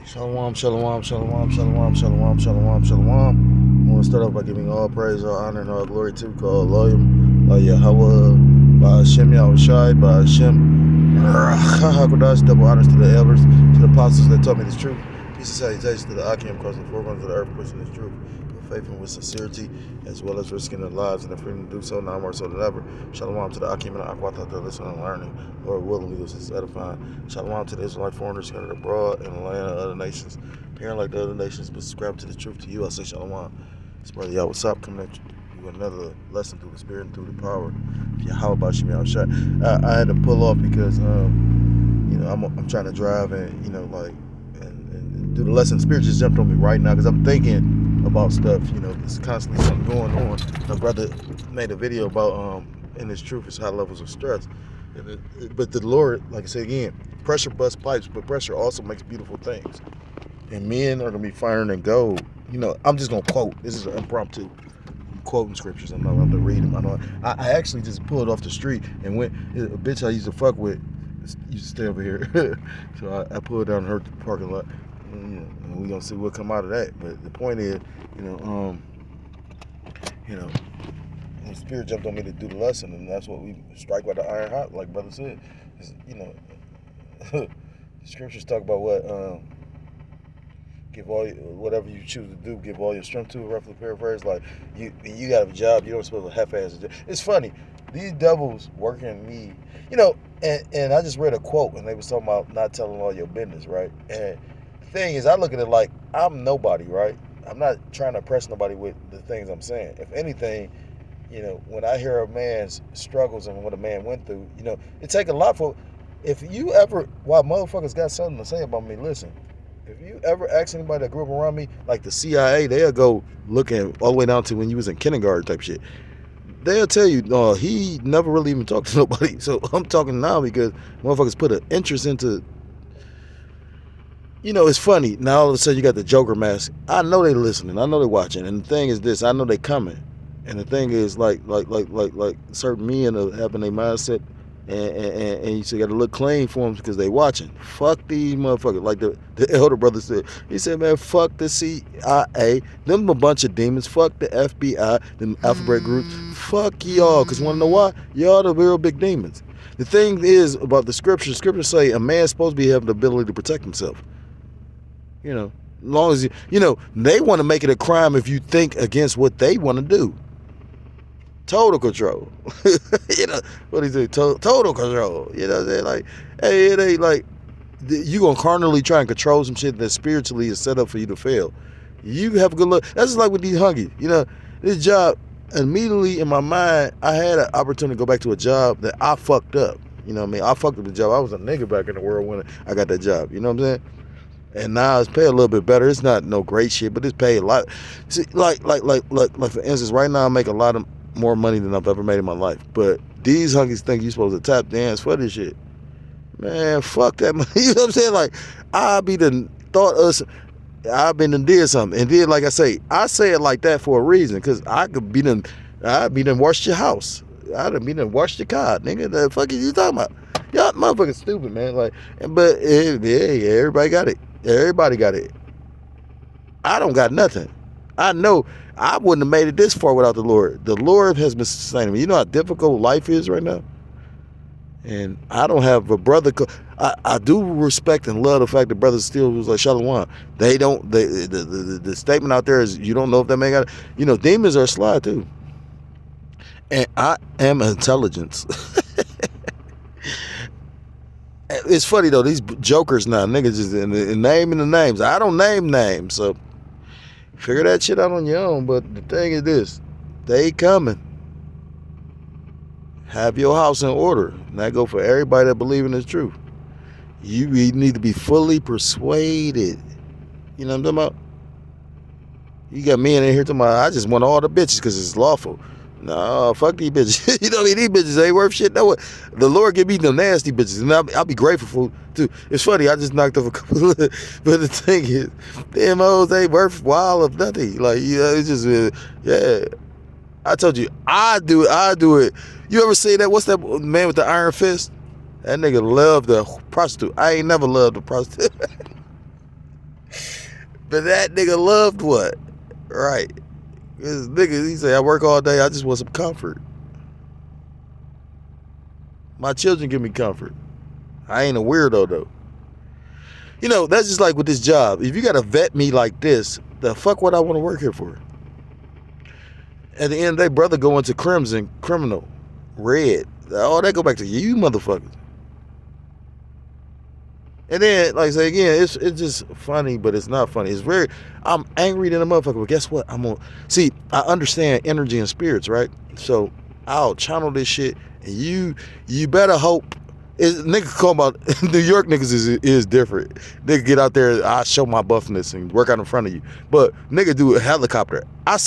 Shalom, shalom, shalom, shalom, shalom, shalom, shalom. I want to start off by giving all praise, all honor, and all glory to God, Loyam, Yahweh, by Hashem Yahushai, by Hashem Hakodash, double honors to the elders, to the apostles that taught me this truth. Peace and salutations to the Akim across the four corners of the earth, pushing this truth with faith and with sincerity, as well as risking their lives and the freedom to do so, now more so than ever. Shalom to the Akim and the Akwata that listen and learning. Lord willing, we will see edifying. Shalom to the Israelite foreigners scattered abroad in the land of other nations, appearing like the other nations, but subscribe to the truth to you. I say shalom. It's Brother Yahweh Sop coming at you with another lesson through the Spirit and through the power. How about Shemi Shot? I had to pull off because I'm trying to drive and and do the lesson. Spirit just jumped on me right now because I'm thinking about stuff. There's constantly something going on. My brother made a video about in his truth is high levels of stress. But the Lord, like I said again, pressure busts pipes, but pressure also makes beautiful things. And men are gonna be finer than gold. I'm just gonna quote. This is an impromptu. I'm quoting scriptures. I'm not about to read them. I actually just pulled off the street and went. A bitch I used to fuck with used to stay over here, so I pulled down her parking lot. And we gonna see what come out of that. But the point is, the Spirit jumped on me to do the lesson, and that's what we strike by the iron hot, like brother said. The scriptures talk about what give all whatever you choose to do, give all your strength to. Roughly paraphrase, like you got a job, you don't supposed to half-ass it. It's funny, these devils working me, and I just read a quote, and they was talking about not telling all your business, right? And the thing is, I look at it like I'm nobody, right? I'm not trying to impress nobody with the things I'm saying. If anything, when I hear a man's struggles and what a man went through, it take a lot for. If you ever, while motherfuckers got something to say about me, listen. If you ever ask anybody that grew up around me, like the CIA, they'll go looking all the way down to when you was in kindergarten type shit. They'll tell you, he never really even talked to nobody. So I'm talking now because motherfuckers put an interest into. It's funny. Now all of a sudden you got the Joker mask. I know they listening. I know they watching. And the thing is this, I know they coming. And the thing is, like certain men are having their mindset, and you still got to look clean for them because they watching. Fuck these motherfuckers. Like the elder brother said. He said, man, fuck the CIA. Them a bunch of demons. Fuck the FBI. Them alphabet groups. Fuck y'all. Because want to know why? Y'all the real big demons. The thing is about the scriptures say a man's supposed to be having the ability to protect himself. As long as they want to make it a crime if you think against what they want to do. Total control. What he say? Total control. You know what I'm saying? Like, hey, it ain't like you gonna carnally try and control some shit that spiritually is set up for you to fail. You have a good look. That's just like with these hungies. This job, immediately in my mind, I had an opportunity to go back to a job that I fucked up. You know what I mean? I fucked up the job. I was a nigga back in the world when I got that job. You know what I'm saying? And now it's paid a little bit better. It's not no great shit, but it's paid a lot. See, like for instance, right now I make a lot of more money than I've ever made in my life. But these hunkies think you supposed to tap dance for this shit. Man, fuck that money. You know what I'm saying? Like, I been done did something. And then, like I say it like that for a reason. Because I be done washed your house. I done be done washed your car. Nigga, the fuck is you talking about? Y'all motherfucking stupid, man. But everybody got it. Everybody got it. I don't got nothing. I know I wouldn't have made it this far without the Lord. The Lord has been sustaining me. You know how difficult life is right now? And I don't have a brother. I do respect and love the fact that brothers still was like Shalom. They don't. The statement out there is you don't know if that man got it. Demons are sly too. And I am intelligence. It's funny though, these jokers now, niggas just naming the names. I don't name names, so figure that shit out on your own. But the thing is this, they coming. Have your house in order. And that go for everybody that believe in this truth. You need to be fully persuaded. You know what I'm talking about? You got men in here talking about, I just want all the bitches because it's lawful. No, fuck these bitches. You know what I mean? These bitches ain't worth shit. No, the Lord give me them nasty bitches, and I'll be grateful for too. It's funny, I just knocked off a couple of, but the thing is, them hoes ain't worthwhile of nothing. Like, it's just, yeah. I told you, I do it. You ever see that? What's that man with the iron fist? That nigga loved the prostitute. I ain't never loved a prostitute. But that nigga loved what? Right. This nigga, he said, I work all day, I just want some comfort. My children give me comfort. I ain't a weirdo though. You know, that's just like with this job. If you gotta vet me like this, the fuck what I want to work here for? At the end of the day, brother go into crimson, criminal, red. Oh, that go back to you motherfuckers. And then, like I say again, it's just funny, but it's not funny. It's very, I'm angry than a motherfucker, but guess what? I'm gonna, see, I understand energy and spirits, right? So I'll channel this shit, and you better hope, nigga call about, New York niggas is different. Nigga get out there, I show my buffness and work out in front of you. But nigga do a helicopter. I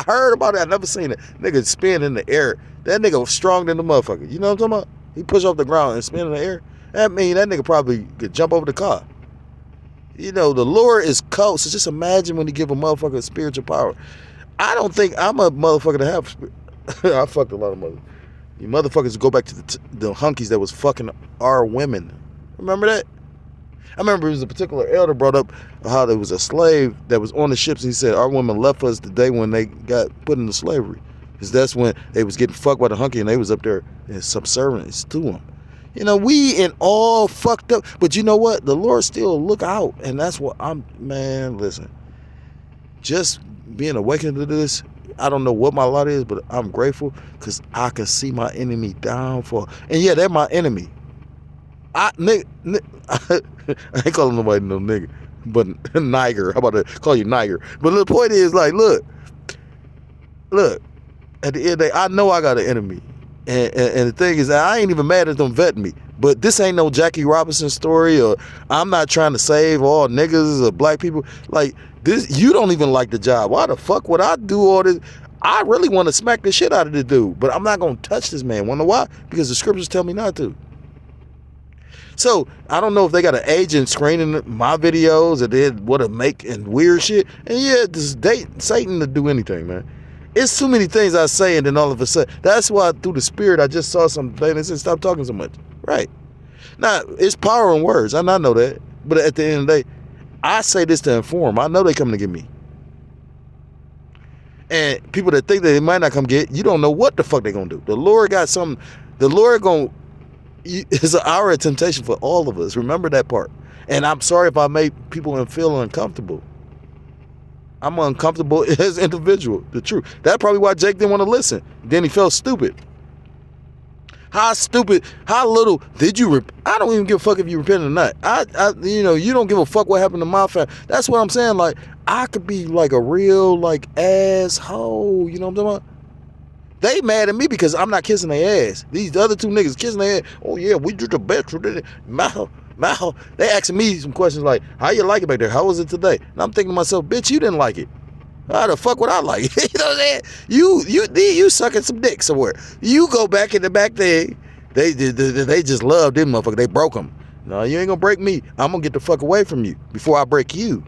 heard about it, I never seen it. Nigga spin in the air. That nigga was strong than the motherfucker. You know what I'm talking about? He push off the ground and spin in the air. That mean that nigga probably could jump over the car. You know, the lure is cold. So just imagine when you give a motherfucker spiritual power. I don't think I'm a motherfucker to have. I fucked a lot of mothers. You motherfuckers go back to the hunkies that was fucking our women. Remember that? I remember there was a particular elder brought up how there was a slave that was on the ships, and he said our women left us the day when they got put into slavery. Because that's when they was getting fucked by the hunky and they was up there in subservience to them. You know, we in all fucked up. But you know what? The Lord still look out. And that's what man, listen. Just being awakened to this, I don't know what my lot is, but I'm grateful because I can see my enemy downfall. And yeah, they're my enemy. I ain't calling nobody no nigga. But Niger. How about to call you Niger? But the point is, like, look. At the end of the day, I know I got an enemy. And the thing is, I ain't even mad at them vetting me. But this ain't no Jackie Robinson story, or I'm not trying to save all niggas or black people. Like, this, you don't even like the job. Why the fuck would I do all this? I really want to smack the shit out of this dude, but I'm not going to touch this man. Wanna know why? Because the scriptures tell me not to. So, I don't know if they got an agent screening my videos or they want to make and weird shit. And yeah, this date Satan to do anything, man. It's too many things I say, and then all of a sudden, that's why through the spirit, I just saw something and said, stop talking so much. Right. Now, it's power in words. I know that. But at the end of the day, I say this to inform. I know they coming to get me. And people that think that they might not come get, you don't know what the fuck they going to do. The Lord got something. The Lord it's an hour of temptation for all of us. Remember that part. And I'm sorry if I made people feel uncomfortable. I'm uncomfortable as an individual. The truth. That's probably why Jake didn't want to listen. Then he felt stupid. How stupid, how little did you I don't even give a fuck if you repent or not. You know, you don't give a fuck what happened to my family. That's what I'm saying. Like, I could be like a real, like, asshole. You know what I'm talking about? They mad at me because I'm not kissing their ass. These other two niggas kissing their ass. Oh, yeah, we do the best. Mal, they asking me some questions like, how you like it back there? How was it today? And I'm thinking to myself, bitch, you didn't like it. How the fuck would I like it? You know what I'm saying? You sucking some dick somewhere. You go back in the back there. They just love them motherfuckers. They broke them. No, you ain't gonna break me. I'm gonna get the fuck away from you before I break you.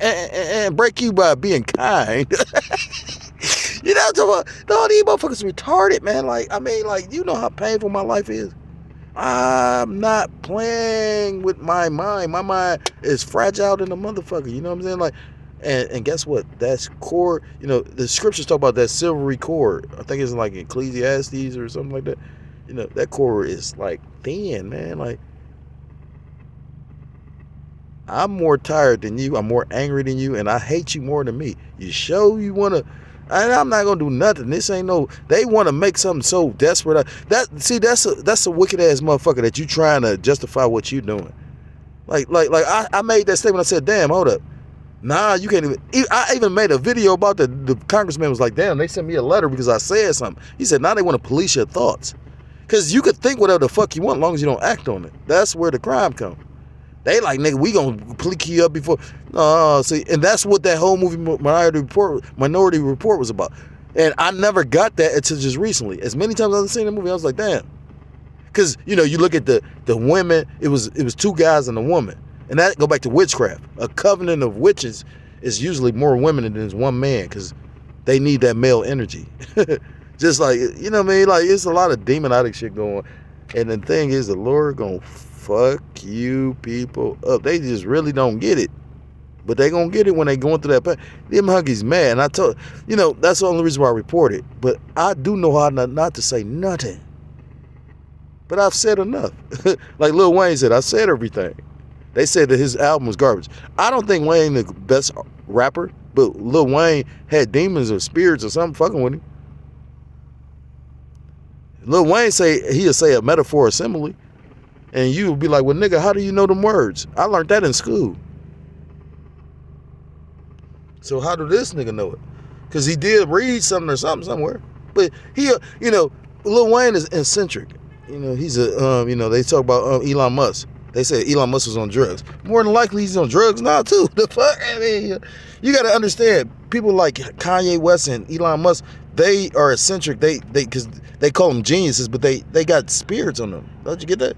And break you by being kind. You know what I'm talking about? No, these motherfuckers retarded, man. Like, I mean, like, you know how painful my life is? I'm not playing with my mind. My mind is fragile than a motherfucker. You know what I'm saying? Like, and guess what? That's core. You know, the scriptures talk about that silvery cord. I think it's like Ecclesiastes or something like that. You know, that cord is like thin, man. Like, I'm more tired than you. I'm more angry than you, and I hate you more than me. You show you want to. And I'm not gonna do nothing. This ain't no. They want to make something so desperate. That's a wicked ass motherfucker that you trying to justify what you doing. Like I made that statement. I said, damn, hold up. Nah, you can't even. I even made a video about the congressman was like, damn, they sent me a letter because I said something. He said, now they want to police your thoughts, because you could think whatever the fuck you want as long as you don't act on it. That's where the crime comes. They like, nigga, we gonna plick you up before. No, see, and that's what that whole movie Minority Report was about. And I never got that until just recently. As many times as I've seen the movie, I was like, damn. Because, you know, you look at the women, it was two guys and a woman. And that go back to witchcraft. A covenant of witches is usually more women than there's one man, because they need that male energy. Just like, you know what I mean? Like, it's a lot of demonic shit going on. And the thing is, the Lord gonna fuck you people up. They just really don't get it. But they gonna get it when they going through that pain. Them hunkies mad. And I told, that's the only reason why I report it. But I do know how not to say nothing. But I've said enough. Like Lil Wayne said, I said everything. They said that his album was garbage. I don't think Wayne the best rapper, but Lil Wayne had demons or spirits or something fucking with him. Lil Wayne he'll say a metaphor or simile, and you would be like, well, nigga, how do you know them words? I learned that in school. So how do this nigga know it? Because he did read something or something somewhere. But Lil Wayne is eccentric. He's a, they talk about Elon Musk. They say Elon Musk was on drugs. More than likely, he's on drugs now, too. The fuck? I mean, you got to understand, people like Kanye West and Elon Musk, they are eccentric. Because they call them geniuses, but they got spirits on them. Don't you get that?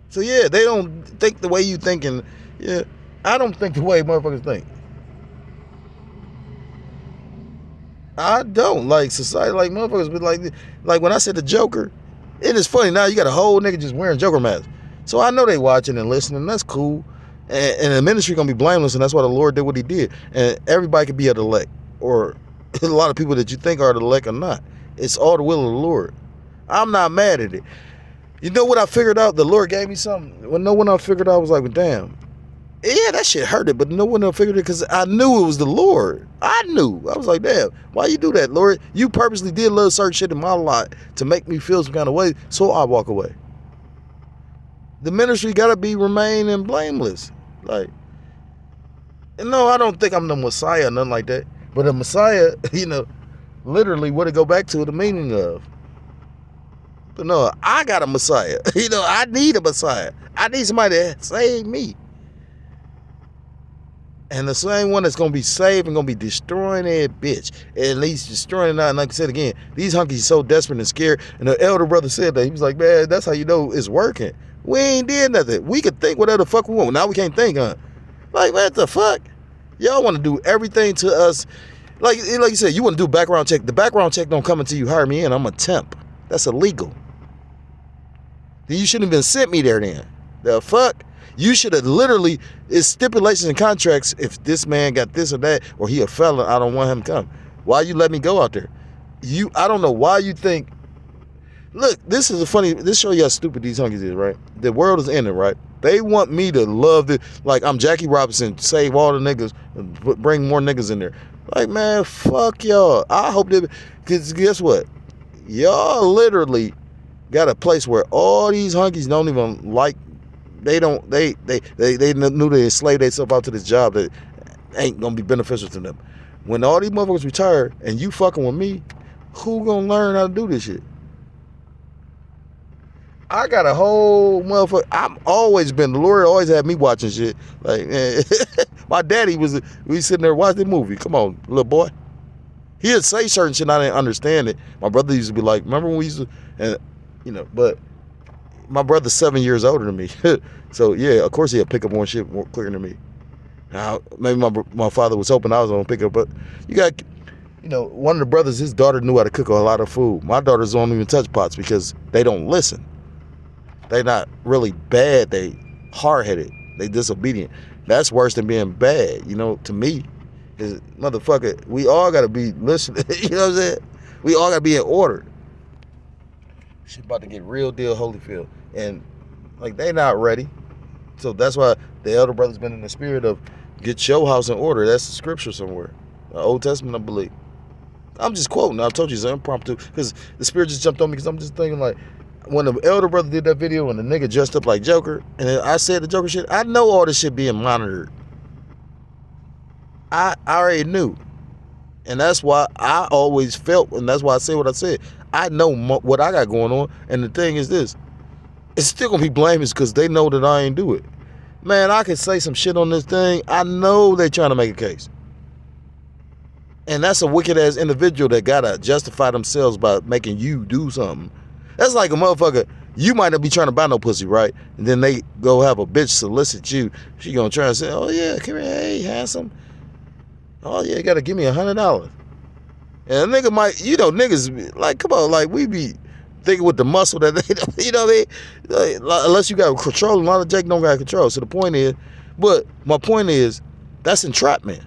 So, yeah, they don't think the way you think. And, yeah, I don't think the way motherfuckers think. I don't. Like, society, like, motherfuckers be like when I said the Joker, it is funny now. You got a whole nigga just wearing Joker masks. So I know they watching and listening. That's cool. And the ministry gonna be blameless, and that's why the Lord did what He did. And everybody could be an elect, or a lot of people that you think are the elect are not. It's all the will of the Lord. I'm not mad at it. You know what I figured out? The Lord gave me something. When I figured out, I was like, well, damn. Yeah, that shit hurted, but no one else figured it because I knew it was the Lord. I knew. I was like, damn, why you do that, Lord? You purposely did a little certain shit in my life to make me feel some kind of way, so I walk away. The ministry got to remain and blameless. Like, no, I don't think I'm the Messiah or nothing like that. But a Messiah, literally what it go back to the meaning of. But no, I got a Messiah. I need a Messiah. I need somebody to save me. And the same one that's going to be saved and going to be destroying that bitch. At least destroying it out. And like I said again, these hunkies so desperate and scared. And the elder brother said that. He was like, man, that's how you know it's working. We ain't did nothing. We could think whatever the fuck we want. Now we can't think, huh? Like, what the fuck? Y'all want to do everything to us. Like you said, you want to do background check. The background check don't come until you hire me in. I'm a temp. That's illegal. Then you shouldn't have been sent me there then. The fuck? You should have literally, it's stipulations and contracts. If this man got this or that, or he a felon, I don't want him to come. Why you let me go out there? I don't know why you think. Look, this show you how stupid these hunkies is, right? The world is ending, right? They want me to love this, like I'm Jackie Robinson, save all the niggas, bring more niggas in there. Like, man, fuck y'all. I hope that, because guess what? Y'all literally got a place where all these hunkies don't even like. They knew they enslaved themselves out to this job that ain't gonna be beneficial to them. When all these motherfuckers retire and you fucking with me, who gonna learn how to do this shit? I got a whole motherfucker. The Lord always had me watching shit. Like, man, my daddy we sitting there watching the movie. Come on, little boy. He'd say certain shit and I didn't understand it. My brother used to be like, remember when we used to, but my brother's 7 years older than me. So, yeah, of course he'll pick up more shit more quicker than me. Now, maybe my father was hoping I was going to pick up, but you got, one of the brothers, his daughter knew how to cook a lot of food. My daughters don't even touch pots because they don't listen. They not really bad. They hard-headed. They disobedient. That's worse than being bad, to me. Is motherfucker, we all got to be listening. You know what I'm saying? We all got to be in order. Shit about to get real deal Holyfield. And, like, they not ready. So that's why the elder brother's been in the spirit of get your house in order. That's the scripture somewhere. The Old Testament, I believe. I'm just quoting. I told you it's impromptu because the spirit just jumped on me because I'm just thinking, like, when the elder brother did that video and the nigga dressed up like Joker and I said the Joker shit, I know all this shit being monitored. I already knew. And that's why I always felt, and that's why I say what I said. I know what I got going on. And the thing is this. It's still going to be blameless because they know that I ain't do it. Man, I can say some shit on this thing. I know they trying to make a case. And that's a wicked-ass individual that got to justify themselves by making you do something. That's like a motherfucker. You might not be trying to buy no pussy, right? And then they go have a bitch solicit you. She going to try and say, oh, yeah, come here, hey, handsome. Oh, yeah, you got to give me $100. And a nigga might, niggas, like, come on, like, we be thinking with the muscle that they, what I mean? Like, unless you got control, a lot of Jake don't got control. So the point is, But my point is, that's entrapment.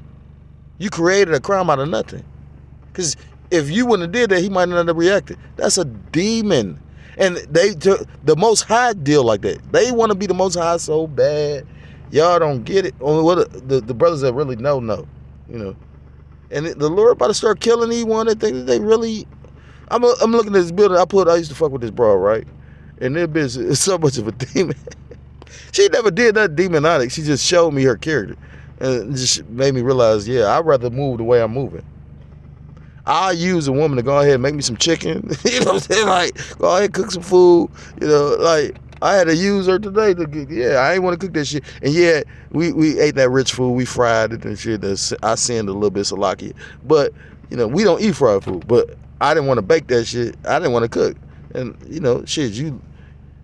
You created a crime out of nothing. Because if you wouldn't have did that, he might not have reacted. That's a demon. And they took the Most High deal like that. They want to be the Most High so bad. Y'all don't get it. Only what the brothers that really know. You know. And the Lord about to start killing these one that think that they really... I'm looking at this building. I used to fuck with this bro, right? And this bitch is so much of a demon. She never did that demonic. She just showed me her character. And it just made me realize, yeah, I'd rather move the way I'm moving. I'll use a woman to go ahead and make me some chicken. You know what I'm saying? Like, go ahead and cook some food. You know, like, I had to use her today to I ain't want to cook that shit. And yeah, we ate that rich food. We fried it and shit. I sinned a little bit, Salakia. But, you know, we don't eat fried food. But I didn't want to bake that shit. I didn't want to cook. And, you know, shit, hey,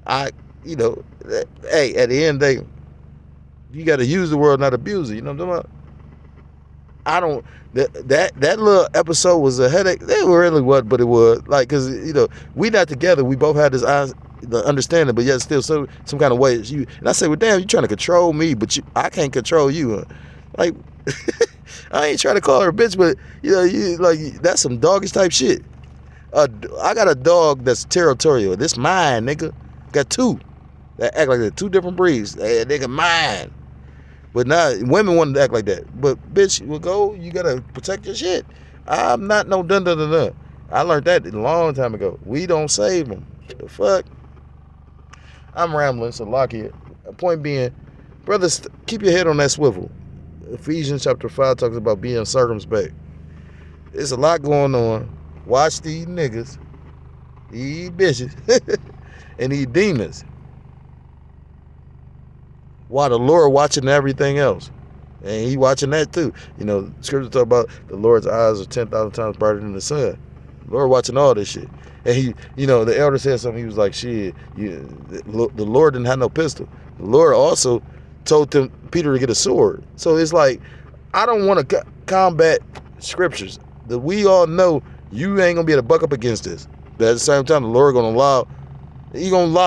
at the end of the day, you got to use the word, not abuse it. You know what I'm talking about? That little episode was a headache. It really was, but it was. Like, because, you know, we not together. We both had the understanding, but yet still some kind of way. And I say, well, damn, you trying to control me, but I can't control you. Huh? Like, I ain't trying to call her a bitch, but, you know, that's some doggish type shit. I got a dog that's territorial. This mine, nigga. Got two that act like they're two different breeds. Hey, nigga, mine. But now women want to act like that. But bitch, you gotta protect your shit. I'm not no dun. I learned that a long time ago. We don't save them. The fuck? I'm rambling, so lock it. Point being, brothers, keep your head on that swivel. Ephesians chapter 5 talks about being circumspect. There's a lot going on. Watch these niggas, these bitches, and these demons. While the Lord watching everything else. And he watching that too. You know, scripture talk about the Lord's eyes are 10,000 times brighter than the sun. The Lord watching all this shit. And he, you know, the elder said something. He was like, shit, the Lord didn't have no pistol. The Lord also told Peter to get a sword. So it's like, I don't want to combat scriptures. That we all know you ain't going to be able to buck up against this. But at the same time, the Lord going to allow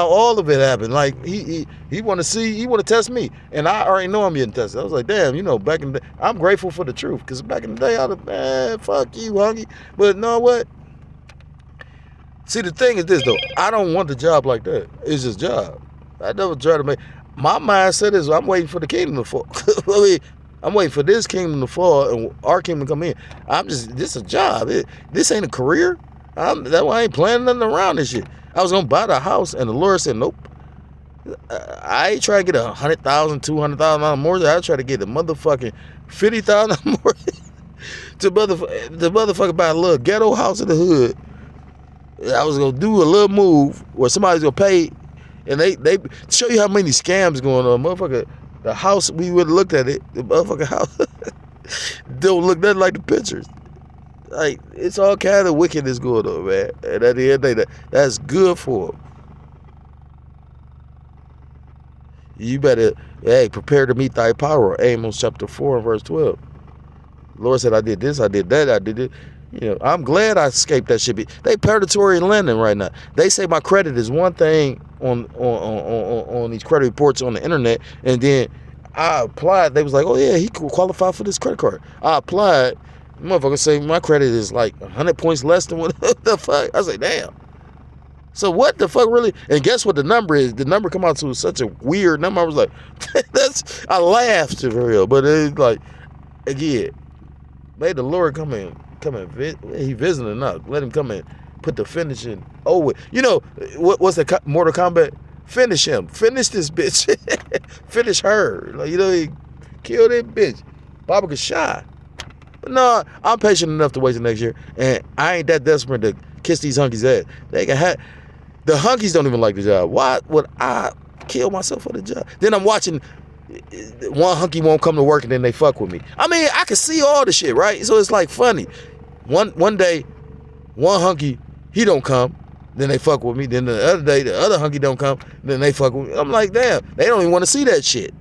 all of it to happen. Like, he want to test me. And I already know I'm getting tested. I was like, damn, you know, back in the day, I'm grateful for the truth. Because back in the day, I'd have, man, fuck you, Hunky. But you know what? See, the thing is this, though. I don't want the job like that. It's just a job. I never try to make... My mindset is I'm waiting for the kingdom to fall. I mean, I'm waiting for this kingdom to fall and our kingdom to come in. This is a job. This ain't a career. That's why I ain't planning nothing around this shit. I was going to buy the house, and the Lord said, nope. I ain't trying to get $100,000, $200,000 more. I try to get a motherfucking $50,000 more to motherfucker buy a little ghetto house in the hood. I was going to do a little move where somebody's going to pay, and they show you how many scams going on. Motherfucker, the house, we would have looked at it, the motherfucking house don't look nothing like the pictures. Like, it's all kind of wickedness going on, man. And at the end of the day, that's good for them. You better, prepare to meet thy power. Amos chapter 4 and verse 12. The Lord said, I did this, I did that, I did it. You know, I'm glad I escaped that shit. They predatory lending right now. They say my credit is one thing on these credit reports on the internet, and then I applied. They was like, oh yeah, he could qualify for this credit card. I applied. Motherfucker say my credit is like 100 points less than what the fuck. I was like, damn. So what the fuck really? And guess what the number is? The number come out to such a weird number. I was like, I laughed for real. But it's like, again, may the Lord come in, he visiting not. Let him come in, put the finishing over. You know, what's the Mortal Kombat? Finish him. Finish this bitch. Finish her. Like, you know, he kill that bitch. Baba Kashai. But no, I'm patient enough to wait till next year. And I ain't that desperate to kiss these hunkies' ass. They can have... The hunkies don't even like the job. Why would I kill myself for the job? Then I'm watching one hunky won't come to work and then they fuck with me. I mean, I can see all the shit, right? So it's like funny. One day, one hunky, he don't come, then they fuck with me. Then the other day, the other hunky don't come, then they fuck with me. I'm like, damn, they don't even want to see that shit.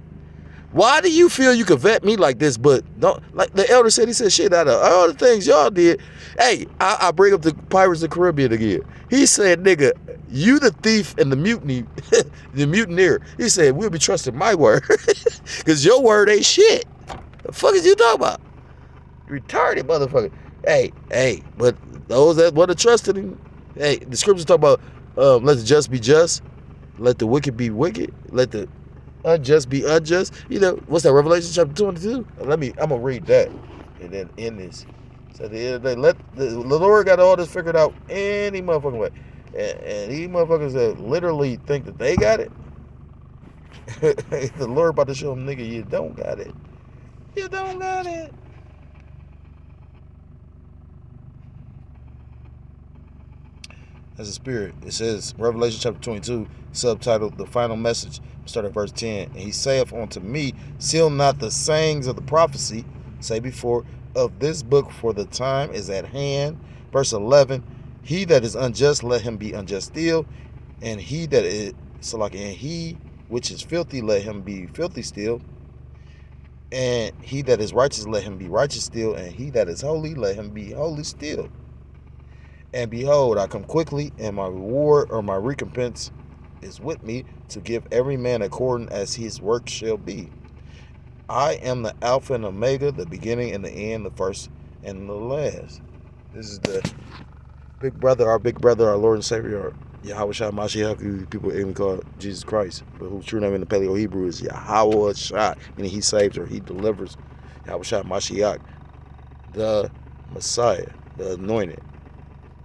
Why do you feel you could vet me like this, but don't? Like the elder said, he said shit out of all the things y'all did. Hey, I bring up the Pirates of the Caribbean again. He said, nigga, you the thief and the mutiny The mutineer, he said, we'll be trusting my word. Because your word ain't shit. The fuck is you talking about? Retarded motherfucker. Hey, but those that want to trust in him, hey, the scriptures talk about let the just be just, let the wicked be wicked, let the unjust be unjust. You know, what's that, Revelation chapter 22? I'm gonna read that and then end this. So at the end of the day, the Lord got all this figured out any motherfucking way. And these motherfuckers that literally think that they got it, the Lord about to show them, nigga, you don't got it. You don't got it. As a spirit, it says, Revelation chapter 22, subtitled The Final Message, start at verse 10. And he saith unto me, seal not the sayings of the prophecy, say before, of this book, for the time is at hand. Verse 11, he that is unjust, let him be unjust still, and he that is, and he which is filthy, let him be filthy still, and he that is righteous, let him be righteous still, and he that is holy, let him be holy still. And behold, I come quickly, and my reward or my recompense is with me, to give every man according as his work shall be. I am the Alpha and Omega, the beginning and the end, the first and the last. This is the big brother, our Lord and Savior, Yahweh Shah Mashiach, who people even call Jesus Christ, but whose true name in the Paleo Hebrew is Yahweh Shah, meaning he saves or he delivers. Yahweh Shah Mashiach, the Messiah, the anointed.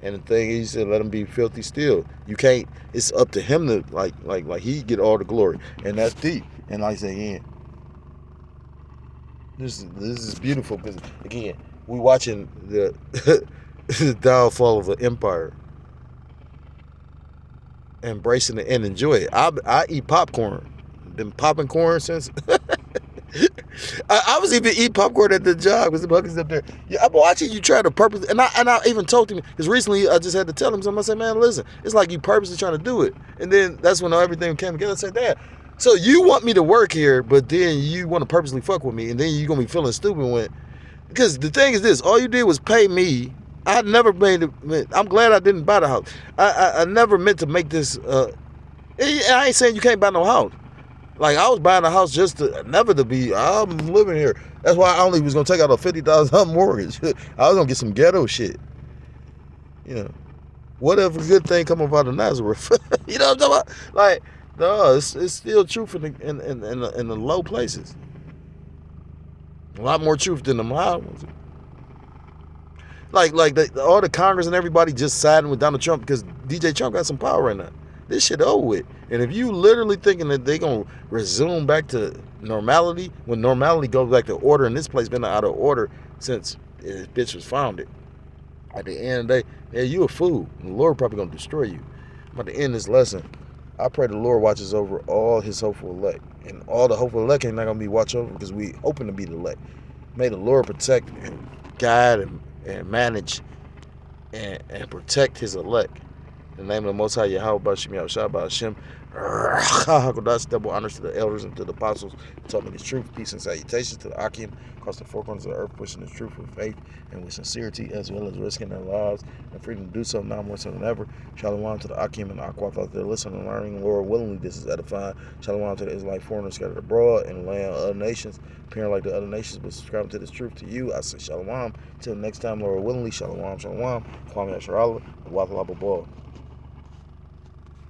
And the thing is, he said, let him be filthy still. You can't, it's up to him to, like he get all the glory. And that's deep. And like I say, yeah, this is beautiful, because, again, we watching the, the downfall of an empire. Embracing it and enjoy it. I eat popcorn. Been popping corn since... I was even eating popcorn at the job because the buckets up there. Yeah, I'm watching you try to purposely, and I even told him, because recently I just had to tell him something. I said, man, listen, it's like you purposely trying to do it. And then that's when everything came together. I said, Dad, so you want me to work here, but then you want to purposely fuck with me, and then you're going to be feeling stupid when, because the thing is this, all you did was pay me. I never made it. I'm glad I didn't buy the house. I never meant to make this, I ain't saying you can't buy no house. Like, I was buying a house just to, never to be, I'm living here. That's why I only was going to take out a $50,000 mortgage. I was going to get some ghetto shit. You know, what if a good thing come about of Nazareth? You know what I'm talking about? Like, no, it's still truth in the low places. A lot more truth than the high ones. Like all the Congress and everybody just siding with Donald Trump because DJ Trump got some power right now. This shit over with. And if you literally thinking that they gonna resume back to normality, when normality goes back to order, and this place been out of order since this bitch was founded, at the end of the day, yeah, you a fool. And the Lord probably gonna destroy you. I'm about to end this lesson. I pray the Lord watches over all his hopeful elect. And all the hopeful elect ain't not gonna be watched over because we hoping to be the elect. May the Lord protect and guide and manage and protect his elect. In the name of the Most High, Yahweh, Bashim, Yahushua, Bashim, double honors to the elders and to the apostles who taught me the truth. Peace and salutations to the Akim, across the four corners of the earth, pushing the truth with faith and with sincerity, as well as risking their lives and freedom to do so now more so than ever. Shalom to the Akim and Aqua, thought they're listening and learning. Lord, willingly, this is edifying. Shalom to the Israelite foreigners scattered abroad in the land of other nations, appearing like the other nations, but subscribing to this truth to you. I say shalom. Till next time, Lord, willingly, shalom, shalom. Kwame Asherallah, Wakalababal.